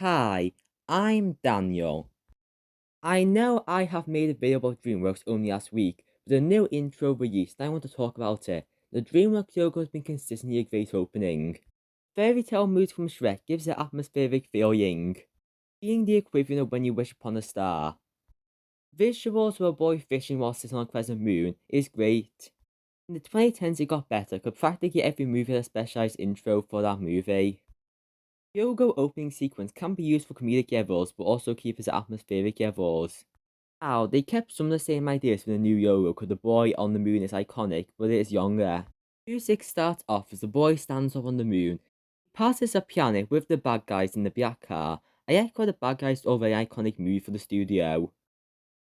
Hi, I'm Daniel. I know I have made a video about Dreamworks only last week, but a new intro released and I want to talk about it. The Dreamworks logo has been consistently a great opening. Fairy tale music from Shrek gives an atmospheric feeling, being the equivalent of when you wish upon a star. Visuals of a boy fishing while sitting on a crescent moon is great. In the 2010s it got better, because practically every movie had a specialized intro for that movie. Yogo opening sequence can be used for comedic levels, but also keep its atmospheric levels. Now, they kept some of the same ideas for the new Yogo, because the boy on the moon is iconic, but it is younger. Music starts off as the boy stands up on the moon. He passes a piano with the bad guys in the black car. I echo the bad guys over an iconic move for the studio.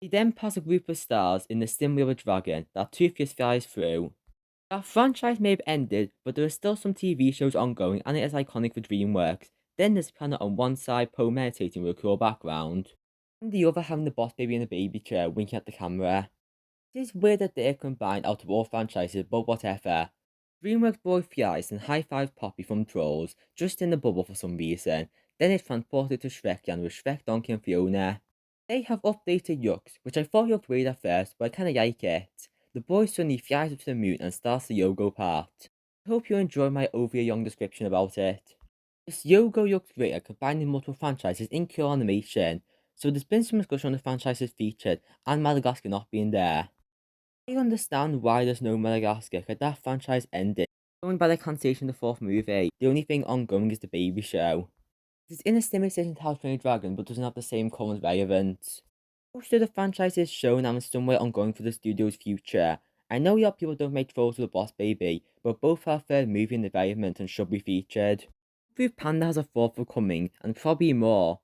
He then passes a group of stars in the symbol of a dragon that Toothless flies through. That franchise may have ended, but there are still some TV shows ongoing and it is iconic for Dreamworks. Then there's a planet on one side, Poe meditating with a cool background, and the other having the boss baby in a baby chair winking at the camera. It is weird that they are combined out of all franchises, but whatever. Dreamworks boy flies and high fives Poppy from Trolls, just in the bubble for some reason. Then it's transported to Shrekland with Shrek, Donkey and Fiona. They have updated Yux, which I thought looked weird at first, but I kinda like it. The boy suddenly flies up to the moon and starts the Yogo part. I hope you enjoy my overly long description about it. This Yogo looks great at combining multiple franchises in cool animation, so there's been some discussion on the franchises featured and Madagascar not being there. I understand why there's no Madagascar, because that franchise ended. Going by the cancellation of the fourth movie, the only thing ongoing is the baby show. It's in a similar station to How to Train Your Dragon, but doesn't have the same current relevance. Most of the franchise is shown and is somewhere ongoing for the studio's future. I know a lot of people don't make Trolls to the Boss Baby, but both have third movie in development and should be featured. Proof Panda has a fourth for coming, and probably more.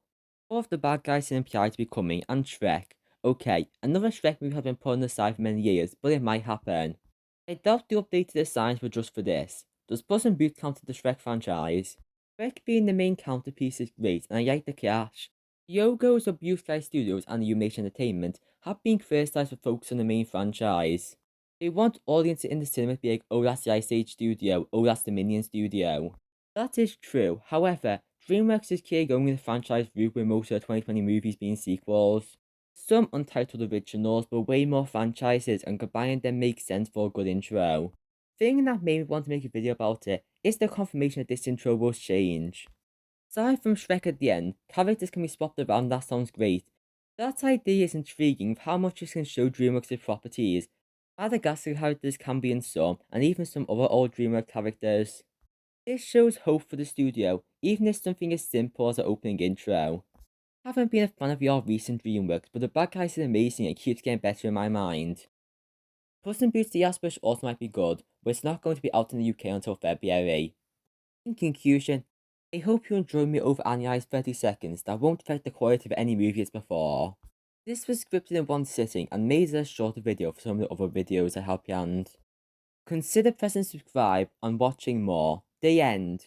All of the bad guys seem implied to be coming, and Shrek. Okay, another Shrek movie has been put on the side for many years, but it might happen. I doubt the updated designs were just for this. Does Puss in Boots count to the Shrek franchise? Shrek being the main counterpiece is great, and I like the cash. Yogo's of Blue Sky Studios and Illumination Entertainment have been criticized for focusing on the main franchise. They want audiences in the cinema to be like, oh, that's the Ice Age studio, oh, that's the Minion studio. That is true. However, Dreamworks is clearly going in the franchise route with most of the 2020 movies being sequels. Some untitled originals, but way more franchises, and combining them makes sense for a good intro. Thing that made me want to make a video about it is the confirmation that this intro will change. Aside from Shrek at the end, characters can be swapped around, that sounds great. That idea is intriguing with how much this can show DreamWorks' properties. Madagascar characters can be in some, and even some other old DreamWorks characters. This shows hope for the studio, even if something as simple as an opening intro. I haven't been a fan of your recent DreamWorks, but the bad guys is amazing and keeps getting better in my mind. Puss in Boots The Asperge also might be good, but it's not going to be out in the UK until February. In conclusion, I hope you enjoyed me overanalyzed 30 seconds that won't affect the quality of any movie as before. This was scripted in one sitting and made a shorter video for some of the other videos I have planned. Consider pressing subscribe and watching more. The end.